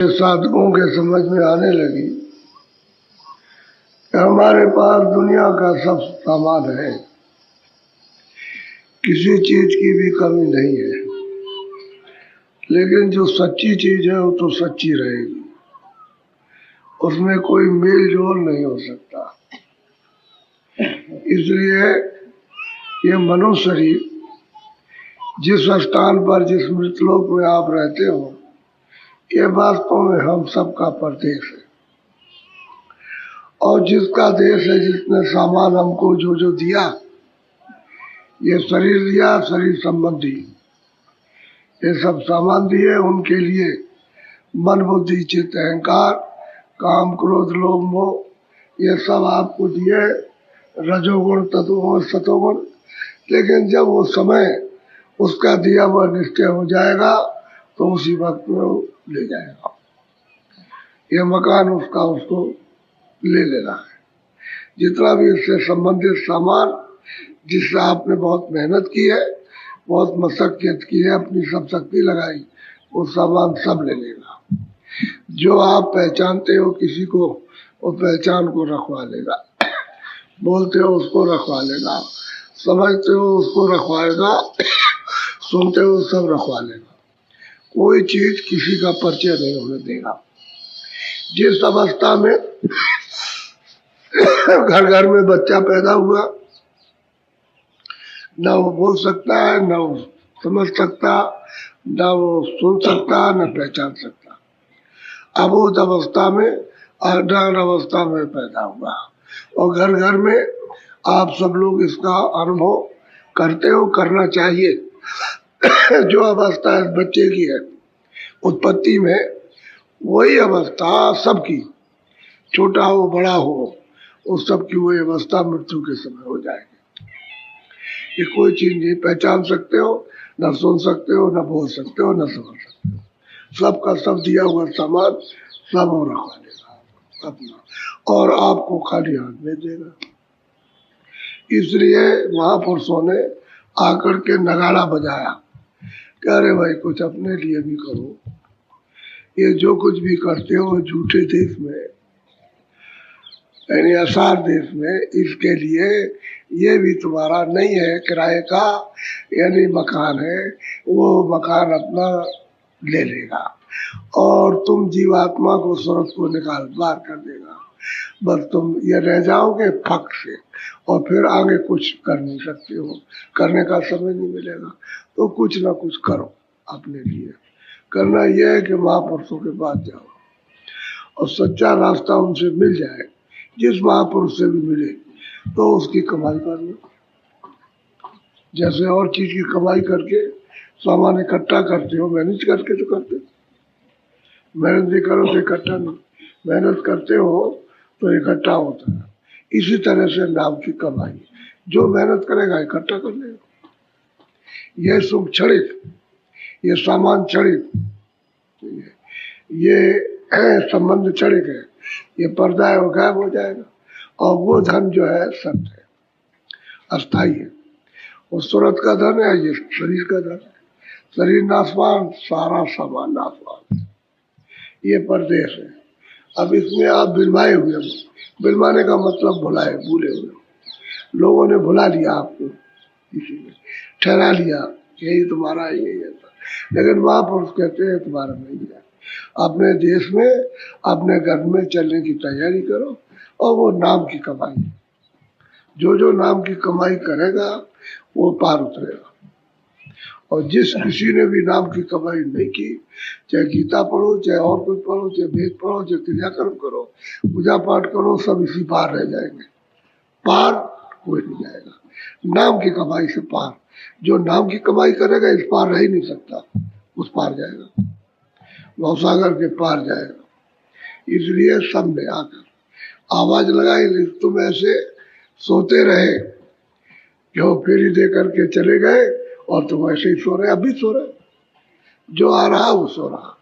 साधकों के समझ में आने लगी कि हमारे पास दुनिया का सब सामान है, किसी चीज की भी कमी नहीं है, लेकिन जो सच्ची चीज है वो तो सच्ची रहेगी, उसमें कोई मेल जोल नहीं हो सकता। इसलिए ये मनुष्य शरीर जिस स्थान पर, जिस मृतलोक में आप रहते हो, ये वास्तव में हम सबका परदेश है। और जिसका देश है, जिसने सामान हमको जो जो दिया, ये शरीर दिया, शरीर संबंधी ये सब सामान दिए, उनके लिए मन बुद्धि चित्त अहंकार काम क्रोध लोभ मोह ये सब आपको दिए, रजोगुण तत्वगुण सतोगुण। लेकिन जब वो समय उसका दिया हुआ निश्चय हो जाएगा तो उसी वक्त में वो ले जाएगा। ये मकान उसका, उसको ले लेना है। जितना भी इससे संबंधित सामान, जिससे आपने बहुत मेहनत की है, बहुत मशक्कत की है, अपनी सब शक्ति लगाई, वो सामान सब ले लेगा। जो आप पहचानते हो किसी को, वो पहचान को रखवा लेगा, बोलते हो उसको रखवा लेगा, समझते हो उसको रखवाएगा, सुनते हो सब रखवा लेगा। कोई चीज किसी का परिचय नहीं होने देगा। जिस अवस्था में घर घर में बच्चा पैदा हुआ, न वो बोल सकता है, न वो समझ सकता, न वो सुन सकता, न पहचान सकता। अबोध अवस्था में, अज्ञान अवस्था में पैदा हुआ। और घर घर में आप सब लोग इसका अनुभव करते हो, करना चाहिए। जो अवस्था इस बच्चे की है उत्पत्ति में, वही अवस्था सबकी, छोटा हो बड़ा हो, उस सब की वही अवस्था मृत्यु के समय हो जाएगी। ये कोई चीज नहीं पहचान सकते हो, न सुन सकते हो, न बोल सकते हो, न समझ सकते हो। सबका सब दिया हुआ सामान सब वो रखवा लेगा अपना, और आपको खाली हाथ में देगा। इसलिए महापुरुषों ने आकर के नगाड़ा बजाया कि अरे भाई कुछ अपने लिए भी करो। ये जो कुछ भी करते हो झूठे देश में, यानी आसार देश में, इसके लिए ये भी तुम्हारा नहीं है किराए का, यानी मकान है, वो मकान अपना ले लेगा और तुम जीवात्मा को स्वर्ग को निकाल बाहर कर देगा। बस तुम ये रह जाओगे फक से, और फिर आगे कुछ कर नहीं सकते हो, करने का समय नहीं मिलेगा। तो कुछ ना कुछ करो अपने लिए। करना यह है कि महापुरुषों के पास जाओ और सच्चा रास्ता उनसे मिल जाए। जिस महापुरुष से भी मिले तो उसकी कमाई कर लो। जैसे और चीज की कमाई करके सामान इकट्ठा करते हो, मैनेज करके तो करते हो। मेहनत भी करो तो इकट्ठा नहीं, मेहनत करते हो तो इकट्ठा होता है। इसी तरह से नाम की कमाई, जो मेहनत करेगा इकट्ठा कर लेगा। यह सुख क्षणिक, ये सामान क्षणिक, ये संबंध क्षणिक है, ये पर्दा है, वो गायब हो जाएगा। और वो धन जो है सत्य है, अस्थाई है। वो सूरत का धन है, ये शरीर का धन है। शरीर नाशवान, सारा सामान नाशवान, ये परदेश है। अब इसमें आप बिलवाए हुए हो, बिलवाने का मतलब भुलाए, भूले हुए। लोगों ने भुला लिया आपको, इसीलिए ठहरा लिया यही तुम्हारा, यही है। लेकिन महापुरुष कहते हैं तुम्हारा नहीं है। अपने देश में, अपने घर में चलने की तैयारी करो, और वो नाम की कमाई, जो जो नाम की कमाई करेगा वो पार उतरेगा। और जिस किसी ने भी नाम की कमाई नहीं की, चाहे गीता पढ़ो, चाहे और कुछ पढ़ो, चाहे वेद पढ़ो, चाहे क्रियाकर्म करो, पूजा पाठ करो, सब इसी पार रह जाएंगे। पार कोई नहीं जाएगा नाम की कमाई से पार। जो नाम की कमाई करेगा इस पार रह ही नहीं सकता, उस पार जाएगा, भवसागर के पार जाएगा। इसलिए सब ने आकर आवाज लगाई, तुम ऐसे सोते रहे, जो फेरी दे करके चले गए और तुम ऐसे ही सो रहे, अभी सो रहे, जो आ रहा वो सो रहा।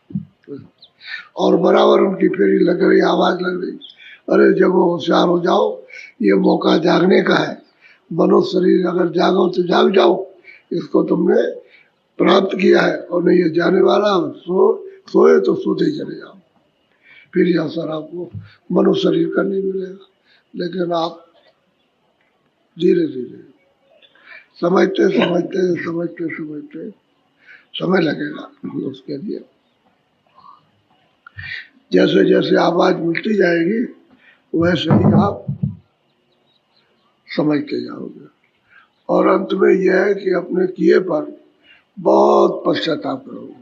और बराबर उनकी फेरी लग रही, आवाज लग रही, अरे जगो होशियार हो जाओ, ये मौका जागने का है। मनुष्य शरीर अगर जागो तो जाग जाओ, इसको तुमने प्राप्त किया है, और नहीं ये जाने वाला। सोए तो सोते ही चले जाओ। फिर यह असर आपको मनुष्य शरीर का नहीं मिलेगा, लेकिन आप धीरे धीरे समझते समझते समझते समझते समय लगेगा उसके लिए। जैसे जैसे आवाज मिलती जाएगी वैसे ही आप समझते जाओगे, और अंत में यह है कि अपने किए पर बहुत पश्चाताप करोगे।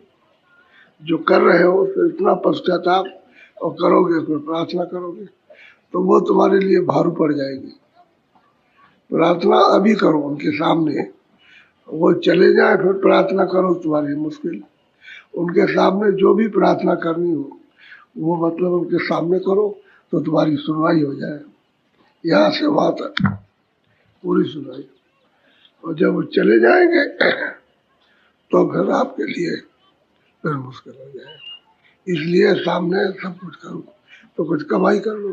जो कर रहे हो तो इतना पश्चाताप और करोगे, फिर प्रार्थना करोगे तो वो तुम्हारे लिए भारू पड़ जाएगी। प्रार्थना अभी करो उनके सामने, वो चले जाए फिर प्रार्थना करो तुम्हारी मुश्किल। उनके सामने जो भी प्रार्थना करनी हो वो मतलब उनके सामने करो तो तुम्हारी सुनवाई हो जाए, यहाँ से वहां तक पूरी सुनवाई। और जब वो चले जाएंगे तो फिर आपके लिए फिर मुश्किल हो जाएगा। इसलिए सामने सब कुछ करो तो कुछ कमाई कर लो।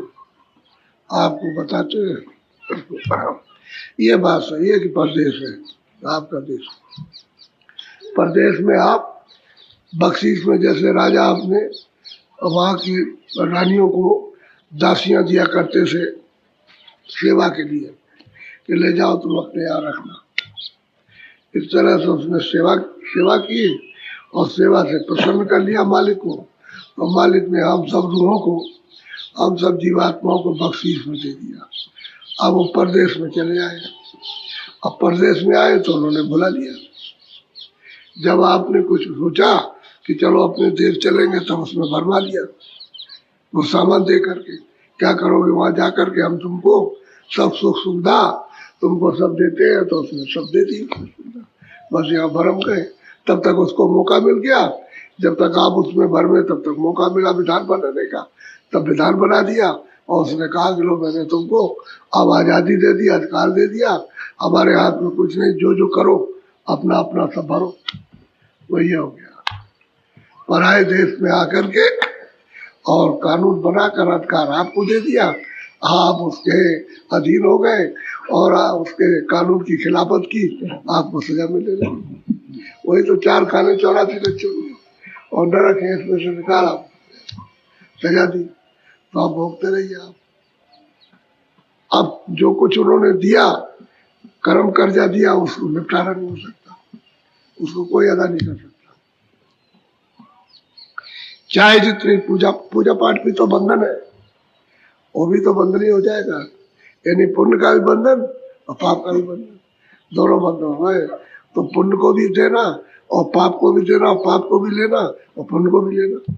आपको बताते हैं ये बात सही है कि परदेश है आपका देश। परदेश में आप बख्शीश में जैसे राजा अपने वहाँ की रानियों को दासियां दिया करते थे सेवा के लिए कि ले जाओ तुम अपने यहाँ रखना। इस तरह से उसने सेवा की और सेवा से प्रसन्न कर लिया मालिक को, और मालिक ने हम सब रूहों को, हम सब जीवात्माओं को बख्शीश में दे दिया। अब वो परदेश में चले आए। अब परदेश में आए तो उन्होंने बुला लिया। जब आपने कुछ सोचा कि चलो अपने देश चलेंगे तब उसमें भरवा लिया वो सामान दे करके। क्या करोगे वहां जा करके, हम तुमको सब सुख सुविधा तुमको सब देते हैं, तो उसने सब दे दी। बस यहाँ भरम गए, तब तक उसको मौका मिल गया। जब तक आप उसमें भर में तब तक मौका मिला विधान बनाने का, तब विधान बना दिया और उसने कहा कि लो मैंने तुमको अब आज़ादी दे दी, अधिकार दे दिया, हमारे हाथ में कुछ नहीं, जो जो करो अपना अपना सब भरो। वही हो गया पराए देश में आकर के और कानून बनाकर अधिकार आपको दे दिया, आप उसके अधीन हो गए और उसके कानून की खिलाफत की, आपको सजा मिले रही। वही तो 4 खाने 84 बच्चों और नरक है इसमें से निकाला, सजा दी, तो आप भोगते रहिए। आप अब जो कुछ उन्होंने दिया कर्म कर्जा दिया उसको निपटारा नहीं हो सकता, उसको कोई अदा नहीं कर सकता। चाहे जितनी पूजा पाठ भी तो बंधन है, वो भी तो बंधन ही हो जाएगा। यानी पुण्य का भी बंधन और पाप का भी बंधन, दोनों बंधन हो गए। तो पुण्य को भी देना और पाप को भी देना, और पाप को भी लेना और पुण्य को भी लेना,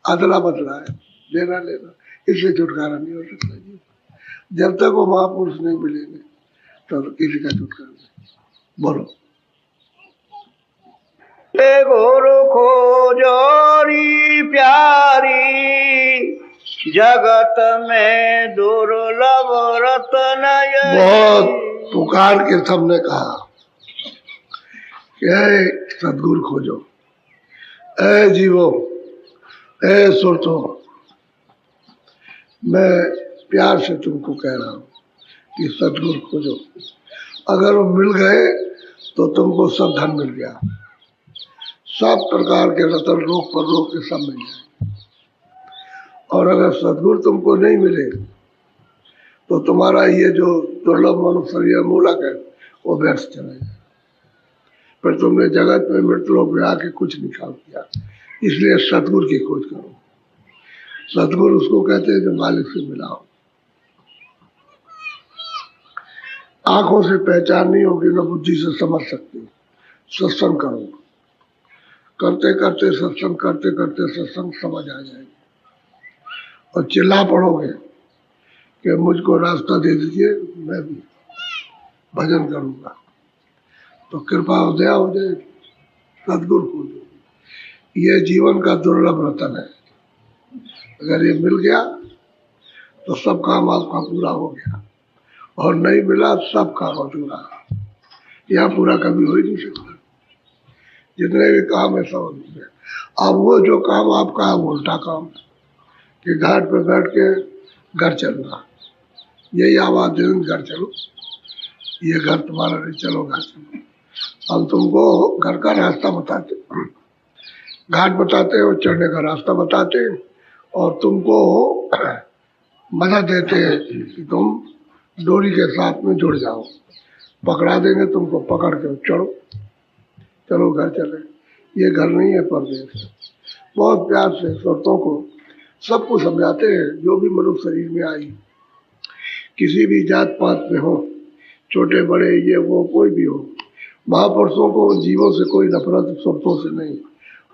अदला बदला है, देना लेना। इससे छुटकारा नहीं हो सकता जी। जब तक वो महापुरुष नहीं मिलेंगे तब तो किसी का छुटकारा नहीं। बोलो गुरु खोजोरी प्यारी जगत में दुर्लभ रत्न। बहुत पुकार के सबने कहा कि सदगुरु खोजो, ऐ जीवो, ऐ सुरतो, मैं प्यार से तुमको कह रहा हूँ कि सदगुरु खोजो। अगर वो मिल गए तो तुमको सब धन मिल गया, सब प्रकार के रतन रोग पर रोग के सब मिल जाए। और अगर सदगुरु तुमको नहीं मिले तो तुम्हारा ये जो दुर्लभ मनुष्य मूलक है वो व्यर्थ चला जाए। पर तुमने जगत में मृतलोक में आके कुछ नहीं काम किया। इसलिए सदगुरु की खोज करो। सदगुरु उसको कहते हैं जो मालिक से मिला हो। आंखों से पहचान नहीं होगी ना बुद्धि से समझ सकते हो। सत्संग करो, करते करते सत्संग करते करते सत्संग समझ आ जाएगी। और चिल्ला पड़ोगे कि मुझको रास्ता दे दीजिए, मैं भी भजन करूंगा, तो कृपा हो दया हो जाएगी। सदगुरु को ये जीवन का दुर्लभ रतन है। अगर ये मिल गया तो सब काम आपका पूरा हो गया, और नहीं मिला सब काम अधूरा। यह पूरा कभी हो ही नहीं सकता। जितने भी काम है सब अधूरे। अब वो जो काम आपका है वो उल्टा काम है कि घाट पे बैठ के घर चलना, यही आवाज दे घर चलो, ये घर तुम्हारा नहीं, चलो घर चलो। हम तुमको घर का रास्ता बताते, घाट बताते और चढ़ने का रास्ता बताते, और तुमको मदद देते हैं कि तुम डोरी के साथ में जुड़ जाओ, पकड़ा देंगे तुमको, पकड़ के चढ़ो, चलो घर चले। ये घर नहीं है, परदेश है। बहुत प्यार से शर्तों को सबको समझाते हैं। जो भी मनुष्य शरीर में आई, किसी भी जात पात में हो, छोटे बड़े ये वो कोई भी हो, महापुरुषों को जीवों से कोई नफरत शर्तों से नहीं।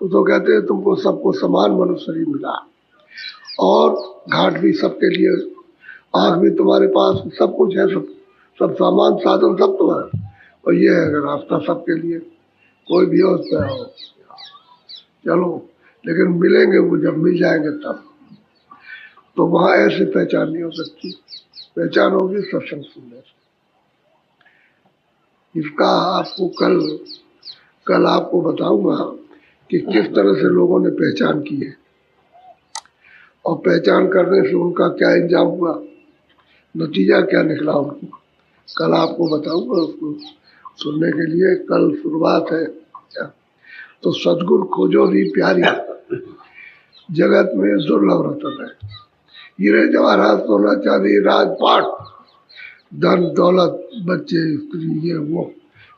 वो तो कहते हैं तुमको सबको समान मनुष्य शरीर मिला, और घाट भी सबके लिए, आँख भी तुम्हारे पास, सब कुछ है, सब सामान साधन सब तो है, और ये है रास्ता सबके लिए। कोई भी हो उससे आओ, चलो। लेकिन मिलेंगे वो जब मिल जाएंगे तब, तो वहाँ ऐसी पहचान नहीं हो सकती। पहचान होगी सत्संग सुनने से। इसका आपको कल आपको बताऊंगा कि किस तरह से लोगों ने पहचान की है, और पहचान करने से उनका क्या इंजाम हुआ, नतीजा क्या निकला उनको, कल आपको बताऊंगा। उसको सुनने के लिए कल शुरुआत है। तो सदगुरु खोजो री प्यारी, जगत में दुर्लभ रतन है। हीरे जवाहरात सोना चांदी राजपाट धन दौलत बच्चे स्त्री ये वो,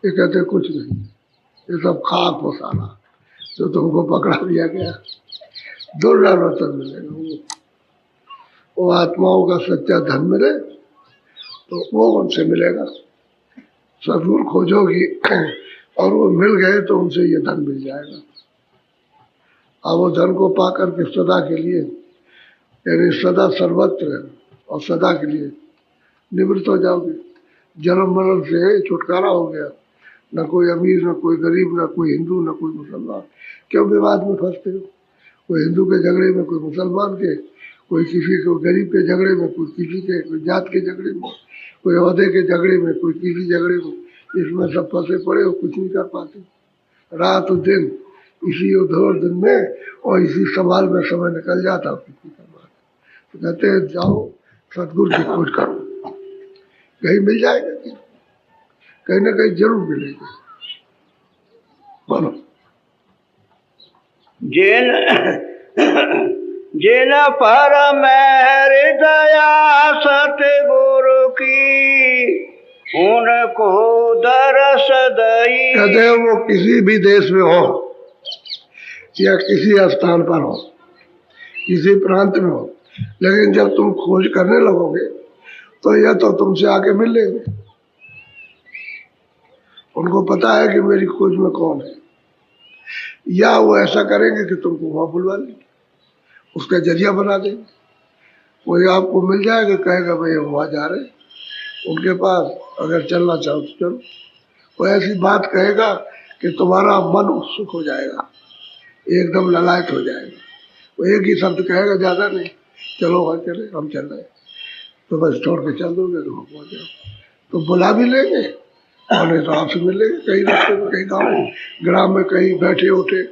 ये कहते कुछ नहीं, ये सब खाक मसाला जो तुमको पकड़ा दिया गया। दुर्लभ रतन मिलेगा, वो आत्माओं का सच्चा धन मिले तो वो उनसे मिलेगा। सदगुरु खोजोगी और वो मिल गए तो उनसे ये धन मिल जाएगा। अब वो धन को पाकर के सदा के लिए, यानी सदा सर्वत्र और सदा के लिए निवृत्त हो जाओगे। जन्म मरण से छुटकारा हो गया। न कोई अमीर, न कोई गरीब, न कोई हिंदू, न कोई मुसलमान। क्यों विवाद में फंसते हो? कोई हिंदू के झगड़े में, कोई मुसलमान के, कोई किसी को गरीब के झगड़े में, कोई किसी के, कोई जात के झगड़े में, कोई अहदे के झगड़े में, कोई किसी झगड़े में। इसमें सब फंसे पड़े हो, कुछ नहीं कर पाते। रात और दिन इसी उधर दिन में और इसी सवाल में समय निकल जाता। कुछ नहीं कर पाते। तो कहते हैं जाओ सदगुरु की खोज करो, कहीं मिल जाएगा, कहीं ना कहीं जरूर मिलेगा। बोलो। जिन पर मेरी दया सतगुरु की, उनको दरस दई। कहते हैं वो किसी भी देश में हो या किसी स्थान पर हो, किसी प्रांत में हो, लेकिन जब तुम खोज करने लगोगे तो यह तो तुमसे आके मिल लेंगे। उनको पता है कि मेरी खोज में कौन है, या वो ऐसा करेंगे कि तुमको वहां बुलवा लेंगे, उसका जरिया बना देंगे। कोई आपको मिल जाएगा, कहेगा भाई हम वहां जा रहे हैं उनके पास, अगर चलना चाहो तो चलो। वो ऐसी बात कहेगा कि तुम्हारा मन उत्सुक हो जाएगा, एकदम ललायत हो जाएगा। वो एक ही शब्द कहेगा, ज्यादा नहीं, चलो वहां चले, हम चल रहे हैं। तो बस छोड़ के चल दोगे तो वहां पहुंच जाओ। तो बुला भी लेंगे और नहीं तो आपसे मिल लेंगे कहीं रास्ते में, कहीं गाँव ग्राम में, कहीं बैठे उठे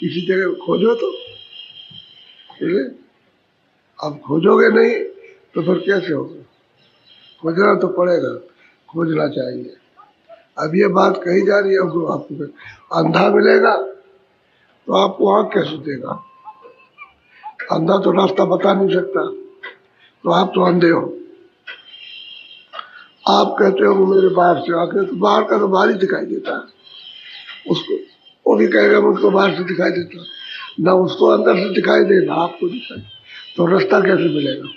किसी जगह खोजो तो मिले। अब खोजोगे नहीं तो फिर कैसे होगा? खोजना तो पड़ेगा, खोजना चाहिए। अब ये बात कही जा रही है, अब आपको अंधा मिलेगा तो आपको आँख कैसे देगा? अंधा तो रास्ता बता नहीं सकता, तो आप तो अंधे हो। आप कहते हो मेरे बाहर से आके, तो बाहर का तो बाहर ही दिखाई देता है उसको। वो भी कहेगा मुझको बाहर से दिखाई देता, ना उसको अंदर से दिखाई दे ना आपको दिखाई, तो रास्ता कैसे मिलेगा?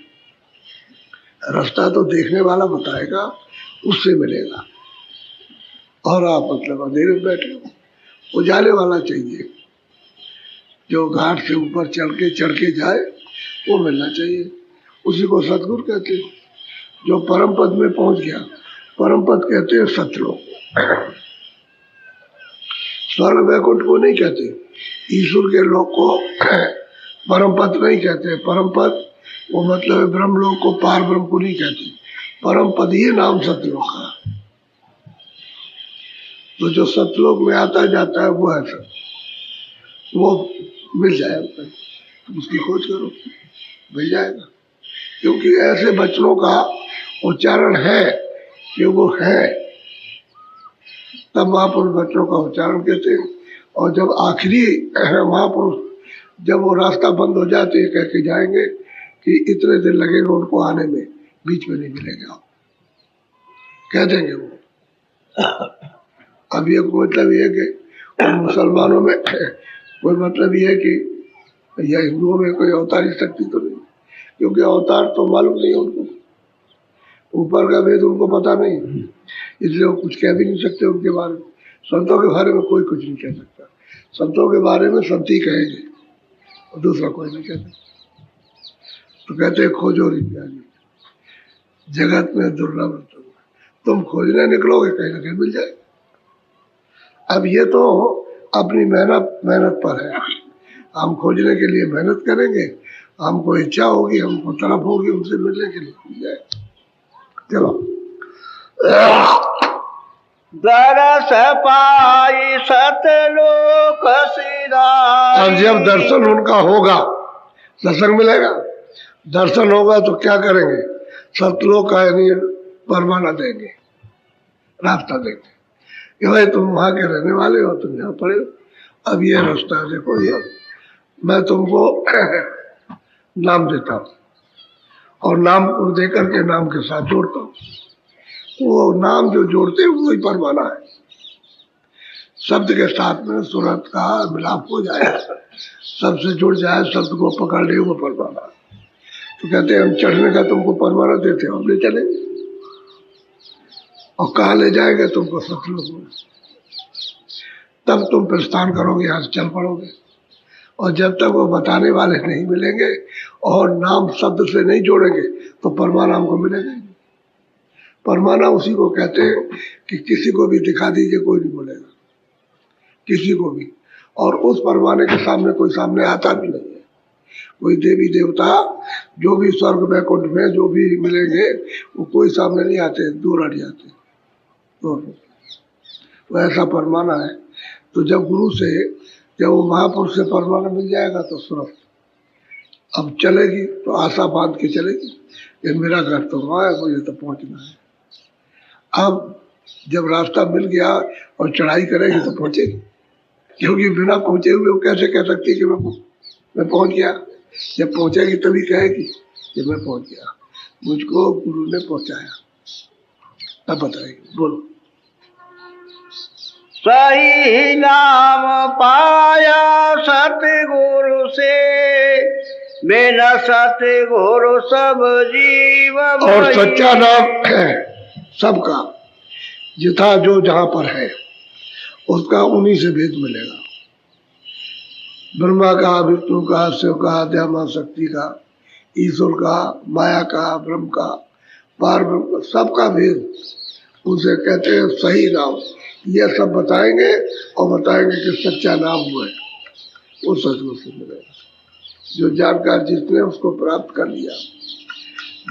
रास्ता तो देखने वाला बताएगा, उससे मिलेगा। और आप मतलब अंधेरे में बैठे हो। उजाले वाला चाहिए, जो घाट से ऊपर चढ़ के जाए, वो मिलना चाहिए। उसी को सतगुरु कहते हैं, जो परम पद में पहुंच गया। परम पद कहते हैं सतलोक, स्वर्ग वैकुंठ को नहीं कहते, ईश्वर के लोक को परम पद नहीं कहते। परम पद वो मतलब है ब्रह्म लोक को, पार ब्रह्म को नहीं कहते। परम पद ही नाम सतलोक का। तो जो सतलोक में आता जाता है वो है सत, वो मिल जाएगा। तुम उसकी खोज करो, मिल जाएगा। क्योंकि ऐसे वचनों का उच्चारण है कि वो है, तब महापुरुष वचनों का उच्चारण कहते हैं। और जब आखिरी महापुरुष जब वो रास्ता बंद हो जाए तो ये कह के जाएंगे कि इतने दिन लगेगा उनको आने में, बीच में नहीं मिलेंगे आप, कह देंगे वो। अब ये मतलब ये कि मुसलमानों में कोई मतलब ये है कि या हिंदुओं में कोई अवतारी शक्ति तो नहीं, क्योंकि अवतार तो मालूम नहीं उनको, ऊपर का भेद उनको पता नहीं, इसलिए वो कुछ कह भी नहीं सकते उनके बारे में। संतों के बारे में कोई कुछ नहीं कह सकता, संतों के बारे में संत ही कहेंगे और दूसरा कोई नहीं कहता। तो कहते हैं खोजो रे ज्ञानी जगत में दुर्लभ, तुम खोजने निकलोगे कहीं ना कहीं मिल जाएगा। अब ये तो अपनी मेहनत पर है, हम खोजने के लिए मेहनत करेंगे, हमको इच्छा होगी, हमको तड़प होगी उनसे मिलने के लिए, मिल जाएगा। चलो दरस पाई सतलोक सिधाई। अब जब दर्शन उनका होगा, दर्शन मिलेगा, दर्शन होगा तो क्या करेंगे, सतलोक का यानी परमाना देंगे, रास्ता देंगे कि भाई तुम वहां के रहने वाले हो, तुम यहाँ पड़े हो, अब ये रास्ता देखो, ये मैं तुमको नाम देता हूँ और नाम को देकर के नाम के साथ जोड़ता हूँ, वो नाम जो जोड़ते हैं वही परमाना है। शब्द के साथ में सूरत का मिलाप हो जाए, सबसे जुड़ जाए, शब्द को पकड़ ले, वो परमाना। तो कहते हैं हम चढ़ने का तुमको परमाना देते हो, हम ले चलेंगे, और कहाँ ले जाएंगे तुमको, सतलोक में, तब तुम प्रस्थान करोगे, यहाँ से चल पड़ोगे। और जब तक वो बताने वाले नहीं मिलेंगे और नाम शब्द से नहीं जोड़ेंगे तो परमाना हमको मिलेगा ही नहीं। परमाना उसी को कहते हैं कि किसी को भी दिखा दीजिए कोई नहीं बोलेगा, किसी को भी, और उस परमाने के सामने कोई सामने आता भी नहीं है। कोई देवी देवता जो भी स्वर्ग वैकुंठ में जो भी मिलेंगे वो कोई सामने नहीं आते, दूर हट जाते, तो ऐसा परमाना है। तो जब गुरु से, जब वो महापुरुष से परमाना मिल जाएगा तो सुरत अब चलेगी, तो आशा बांध के चलेगी कि मेरा घर तो वहाँ है, मुझे तो पहुँचना है। अब जब रास्ता मिल गया और चढ़ाई करेगी तो पहुँचेगी, क्योंकि बिना पहुँचे हुए वो कैसे कह सकती है कि मैं पहुँच गया। जब पहुँचेगी तभी कहेगी कि मैं पहुँच गया, मुझको गुरु ने पहुँचाया, तब बताएगी। बोलो। सही नाम पाया सतगुरु से, बिना सतगुरु सब जीव और सच्चा नाम है सबका, जिथा जो जहां पर है उसका उन्हीं से भेद मिलेगा। ब्रह्मा का, विष्णु का, शिव का, ध्यान शक्ति का, ईश्वर का, माया का, ब्रह्म का, पार ब्रह्म का, सबका भेद उसे कहते हैं सही नाम। ये सब बताएंगे और बताएंगे कि सच्चा नाम वो है, वो सचमुच से मिलेगा। जो जानकार जिसने उसको प्राप्त कर लिया,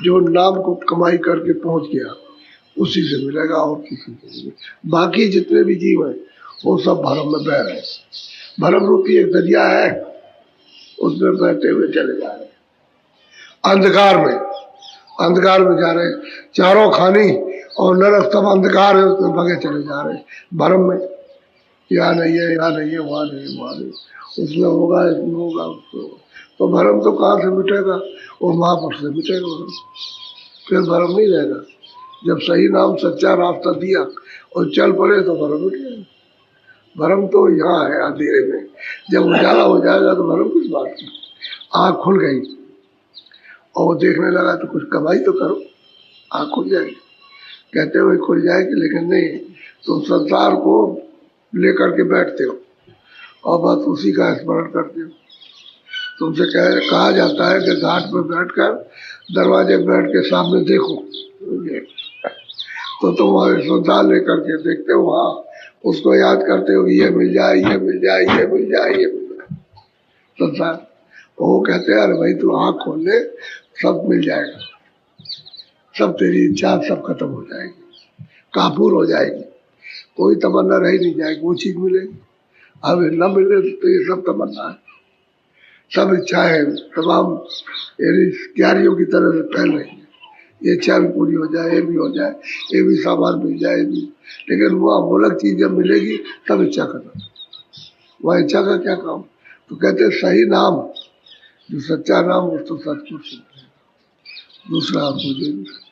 जो नाम को कमाई करके पहुंच गया, उसी से मिलेगा और किसी से नहीं। बाकी जितने भी जीव हैं वो सब भरम में बह रहे हैं, भरम रूपी एक दरिया है, उसमें बहते हुए चले जा रहे हैं, अंधकार में जा रहे हैं, चारों खानी और नरक सब अंधकार है, उसमें भगे चले जा रहे हैं भरम में, यहाँ नहीं है, यहाँ नहीं है, वहाँ नहीं, वहाँ नहीं, उसमें होगा, इसमें होगा, उसमें होगा। तो भरम तो कहाँ से मिटेगा, वो महापुरुष से मिटेगा भरम, फिर भरम नहीं रहेगा। जब सही नाम सच्चा रास्ता दिया और चल पड़े तो भरम मिट जाएगा। भरम तो यहाँ है अंधेरे में, जब उजाला हो जाएगा तो भरम किस बात की। आँख खुल गई और वो देखने लगा तो कुछ कमाई तो करो, आँख खुल जाएगी। कहते हुए खुल जाएगी, लेकिन नहीं, तुम संसार को लेकर के बैठते हो और बस उसी का स्मरण करते हो। तुमसे कहा जाता है कि घाट पर बैठकर दरवाजे बैठ के सामने देखो, तो तुम वहाँ संसार लेकर के देखते हो, वहाँ उसको याद करते हो कि ये मिल जाए, ये मिल जाए, ये मिल जाए, ये मिल जाए संसार। वो कहते हैं अरे भाई तू आँख खोल ले, सब मिल जाएगा, सब तेरी इच्छा सब खत्म हो जाएगी, काफूर हो जाएगी, कोई तमन्ना रह नहीं जाएगी, वो चीज मिलेगी। अब न मिले तो ये सब तमन्ना है, सब इच्छाएं तमाम क्यारियों की तरह से फैल रही है। ये इच्छा भी पूरी हो जाए, ये भी हो जाए, ये भी सामान मिल जाए, ये भी, लेकिन वो अलग चीज जब मिलेगी तब इच्छा खत्म। वह इच्छा का क्या काम, तो कहते सही नाम जो सच्चा नाम उस तो सतपुरुष दूसरा आपको दे नहीं सकता।